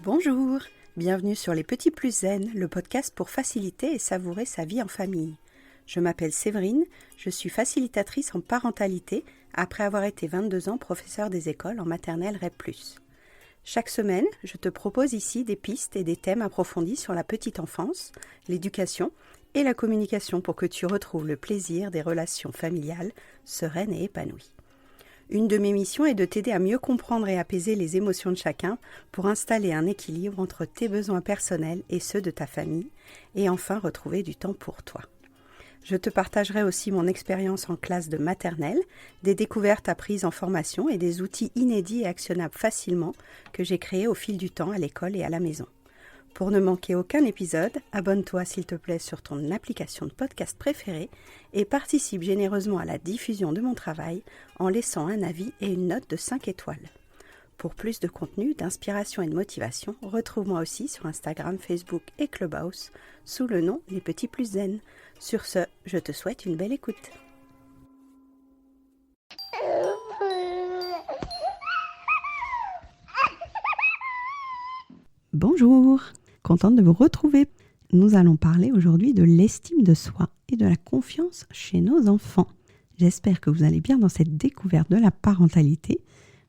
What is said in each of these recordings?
Bonjour, bienvenue sur Les Petits Plus Zen, le podcast pour faciliter et savourer sa vie en famille. Je m'appelle Séverine, je suis facilitatrice en parentalité après avoir été 22 ans professeure des écoles en maternelle REP+. Chaque semaine, je te propose ici des pistes et des thèmes approfondis sur la petite enfance, l'éducation et la communication pour que tu retrouves le plaisir des relations familiales sereines et épanouies. Une de mes missions est de t'aider à mieux comprendre et apaiser les émotions de chacun pour installer un équilibre entre tes besoins personnels et ceux de ta famille et enfin retrouver du temps pour toi. Je te partagerai aussi mon expérience en classe de maternelle, des découvertes apprises en formation et des outils inédits et actionnables facilement que j'ai créés au fil du temps à l'école et à la maison. Pour ne manquer aucun épisode, abonne-toi s'il te plaît sur ton application de podcast préférée et participe généreusement à la diffusion de mon travail en laissant un avis et une note de 5 étoiles. Pour plus de contenu, d'inspiration et de motivation, retrouve-moi aussi sur Instagram, Facebook et Clubhouse sous le nom Les Petits Plus Zen. Sur ce, je te souhaite une belle écoute. Bonjour, contente de vous retrouver. Nous allons parler aujourd'hui de l'estime de soi et de la confiance chez nos enfants. J'espère que vous allez bien dans cette découverte de la parentalité,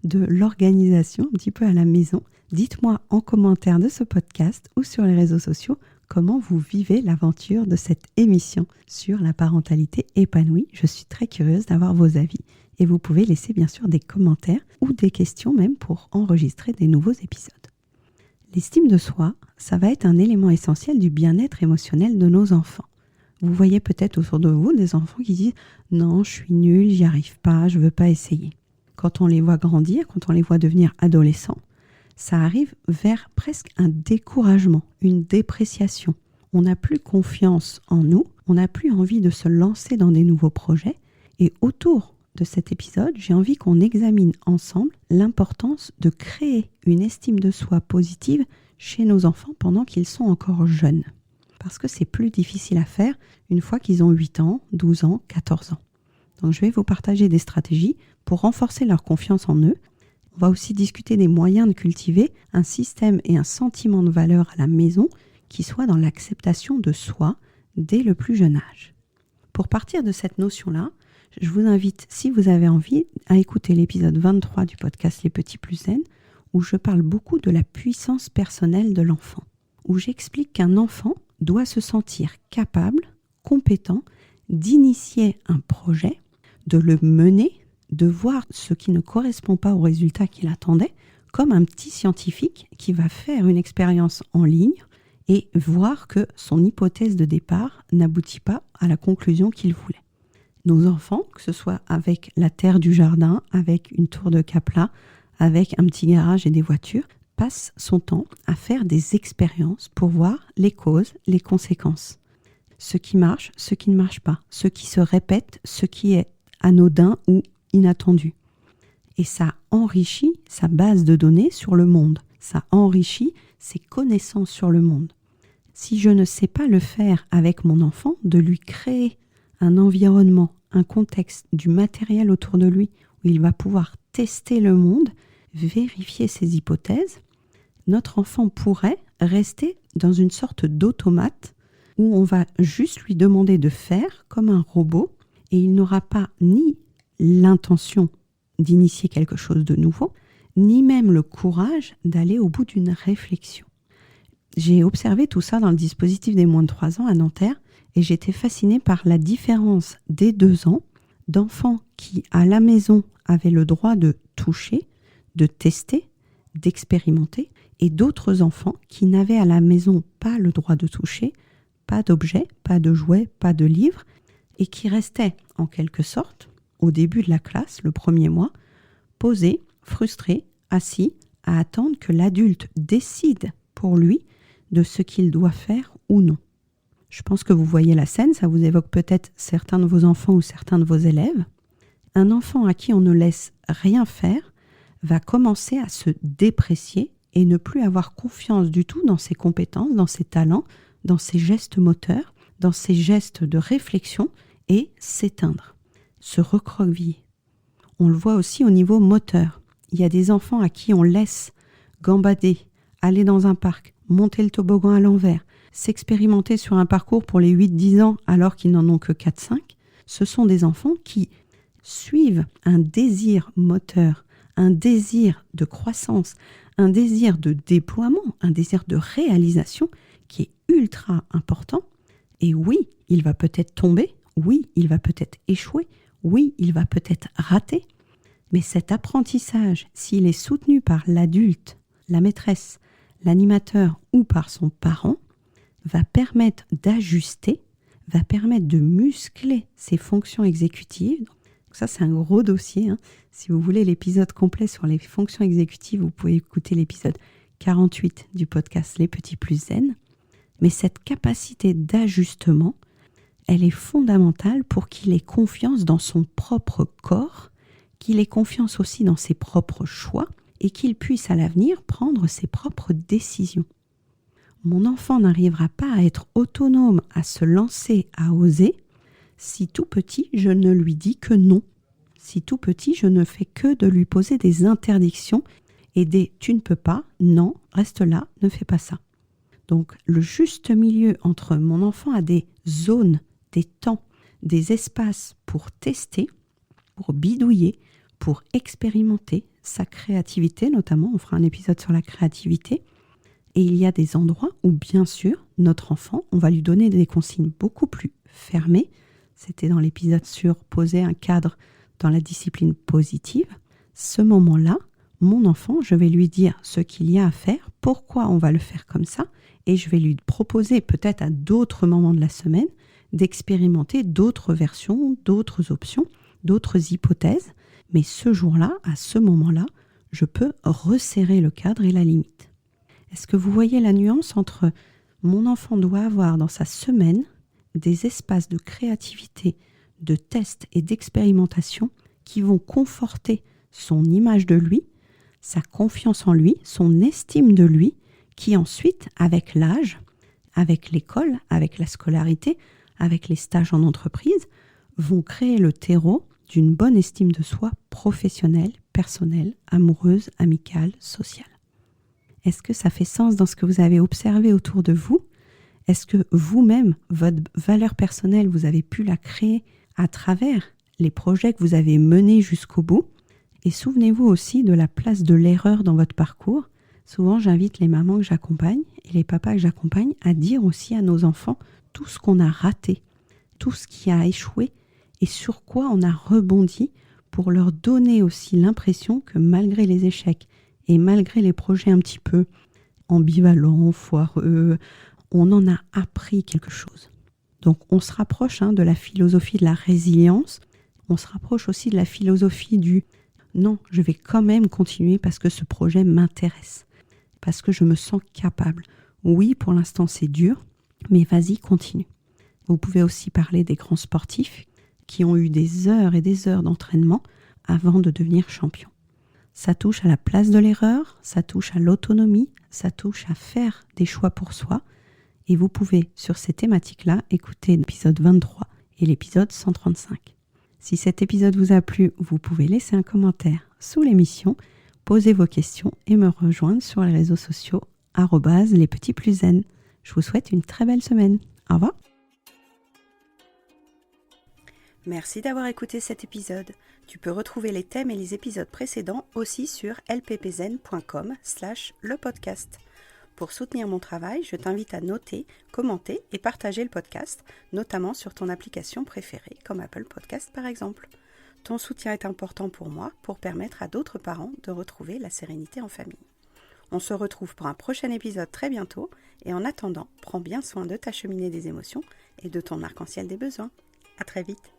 de l'organisation un petit peu à la maison. Dites-moi en commentaire de ce podcast ou sur les réseaux sociaux comment vous vivez l'aventure de cette émission sur la parentalité épanouie. Je suis très curieuse d'avoir vos avis et vous pouvez laisser bien sûr des commentaires ou des questions même pour enregistrer des nouveaux épisodes. L'estime de soi, ça va être un élément essentiel du bien-être émotionnel de nos enfants. Vous voyez peut-être autour de vous des enfants qui disent « Non, je suis nul, j'y arrive pas, je veux pas essayer ». Quand on les voit grandir, quand on les voit devenir adolescents, ça arrive vers presque un découragement, une dépréciation. On n'a plus confiance en nous, on n'a plus envie de se lancer dans des nouveaux projets. Et autour de cet épisode, j'ai envie qu'on examine ensemble l'importance de créer une estime de soi positive chez nos enfants pendant qu'ils sont encore jeunes. Parce que c'est plus difficile à faire une fois qu'ils ont 8 ans, 12 ans, 14 ans. Donc je vais vous partager des stratégies pour renforcer leur confiance en eux. On va aussi discuter des moyens de cultiver un système et un sentiment de valeur à la maison qui soit dans l'acceptation de soi dès le plus jeune âge. Pour partir de cette notion-là, je vous invite, si vous avez envie, à écouter l'épisode 23 du podcast Les Petits Plus Zen, où je parle beaucoup de la puissance personnelle de l'enfant, où j'explique qu'un enfant doit se sentir capable, compétent, d'initier un projet, de le mener, de voir ce qui ne correspond pas au résultat qu'il attendait, comme un petit scientifique qui va faire une expérience en ligne et voir que son hypothèse de départ n'aboutit pas à la conclusion qu'il voulait. Nos enfants, que ce soit avec la terre du jardin, avec une tour de Kapla, avec un petit garage et des voitures, passe son temps à faire des expériences pour voir les causes, les conséquences. Ce qui marche, ce qui ne marche pas, ce qui se répète, ce qui est anodin ou inattendu. Et ça enrichit sa base de données sur le monde. Ça enrichit ses connaissances sur le monde. Si je ne sais pas le faire avec mon enfant, de lui créer un environnement, un contexte, du matériel autour de lui où il va pouvoir tester le monde, vérifier ses hypothèses, notre enfant pourrait rester dans une sorte d'automate où on va juste lui demander de faire comme un robot et il n'aura pas ni l'intention d'initier quelque chose de nouveau, ni même le courage d'aller au bout d'une réflexion. J'ai observé tout ça dans le dispositif des moins de 3 ans à Nanterre et j'étais fascinée par la différence des 2 ans d'enfants qui, à la maison, avaient le droit de toucher, de tester, d'expérimenter, et d'autres enfants qui n'avaient à la maison pas le droit de toucher, pas d'objets, pas de jouets, pas de livres, et qui restaient, en quelque sorte, au début de la classe, le premier mois, posés, frustrés, assis, à attendre que l'adulte décide pour lui de ce qu'il doit faire ou non. Je pense que vous voyez la scène, ça vous évoque peut-être certains de vos enfants ou certains de vos élèves. Un enfant à qui on ne laisse rien faire va commencer à se déprécier et ne plus avoir confiance du tout dans ses compétences, dans ses talents, dans ses gestes moteurs, dans ses gestes de réflexion et s'éteindre, se recroqueviller. On le voit aussi au niveau moteur. Il y a des enfants à qui on laisse gambader aller dans un parc, monter le toboggan à l'envers, s'expérimenter sur un parcours pour les 8-10 ans alors qu'ils n'en ont que 4-5, ce sont des enfants qui suivent un désir moteur, un désir de croissance, un désir de déploiement, un désir de réalisation qui est ultra important. Et oui, il va peut-être tomber, oui, il va peut-être échouer, oui, il va peut-être rater. Mais cet apprentissage, s'il est soutenu par l'adulte, la maîtresse, l'animateur ou par son parent, va permettre d'ajuster, va permettre de muscler ses fonctions exécutives. Donc ça, c'est un gros dossier. Si vous voulez l'épisode complet sur les fonctions exécutives, vous pouvez écouter l'épisode 48 du podcast Les Petits Plus Zen. Mais cette capacité d'ajustement, elle est fondamentale pour qu'il ait confiance dans son propre corps, qu'il ait confiance aussi dans ses propres choix et qu'il puisse à l'avenir prendre ses propres décisions. Mon enfant n'arrivera pas à être autonome, à se lancer, à oser, si tout petit, je ne lui dis que non. Si tout petit, je ne fais que de lui poser des interdictions et des « tu ne peux pas »,« non, reste là, ne fais pas ça ». Donc le juste milieu entre mon enfant a des zones, des temps, des espaces pour tester, pour bidouiller, pour expérimenter sa créativité, notamment on fera un épisode sur la créativité. Et il y a des endroits où, bien sûr, notre enfant, on va lui donner des consignes beaucoup plus fermées. C'était dans l'épisode sur poser un cadre dans la discipline positive. Ce moment-là, mon enfant, je vais lui dire ce qu'il y a à faire, pourquoi on va le faire comme ça, et je vais lui proposer peut-être à d'autres moments de la semaine d'expérimenter d'autres versions, d'autres options, d'autres hypothèses. Mais ce jour-là, à ce moment-là, je peux resserrer le cadre et la limite. Est-ce que vous voyez la nuance entre mon enfant doit avoir dans sa semaine des espaces de créativité, de test et d'expérimentation qui vont conforter son image de lui, sa confiance en lui, son estime de lui, qui ensuite, avec l'âge, avec l'école, avec la scolarité, avec les stages en entreprise, vont créer le terreau d'une bonne estime de soi professionnelle, personnelle, amoureuse, amicale, sociale. Est-ce que ça fait sens dans ce que vous avez observé autour de vous? Est-ce que vous-même, votre valeur personnelle, vous avez pu la créer à travers les projets que vous avez menés jusqu'au bout? Et souvenez-vous aussi de la place de l'erreur dans votre parcours. Souvent, j'invite les mamans que j'accompagne et les papas que j'accompagne à dire aussi à nos enfants tout ce qu'on a raté, tout ce qui a échoué et sur quoi on a rebondi pour leur donner aussi l'impression que malgré les échecs et malgré les projets un petit peu ambivalents, foireux, on en a appris quelque chose. Donc on se rapproche de la philosophie de la résilience, on se rapproche aussi de la philosophie du « non, je vais quand même continuer parce que ce projet m'intéresse, parce que je me sens capable. Oui, pour l'instant c'est dur, mais vas-y, continue ». Vous pouvez aussi parler des grands sportifs qui ont eu des heures et des heures d'entraînement avant de devenir champions. Ça touche à la place de l'erreur, ça touche à l'autonomie, ça touche à faire des choix pour soi. Et vous pouvez, sur ces thématiques-là, écouter l'épisode 23 et l'épisode 135. Si cet épisode vous a plu, vous pouvez laisser un commentaire sous l'émission, poser vos questions et me rejoindre sur les réseaux sociaux @lespetitspluszen. Je vous souhaite une très belle semaine. Au revoir. Merci d'avoir écouté cet épisode. Tu peux retrouver les thèmes et les épisodes précédents aussi sur lppzen.com/lepodcast. Pour soutenir mon travail, je t'invite à noter, commenter et partager le podcast, notamment sur ton application préférée, comme Apple Podcast par exemple. Ton soutien est important pour moi pour permettre à d'autres parents de retrouver la sérénité en famille. On se retrouve pour un prochain épisode très bientôt et en attendant, prends bien soin de ta cheminée des émotions et de ton arc-en-ciel des besoins. À très vite.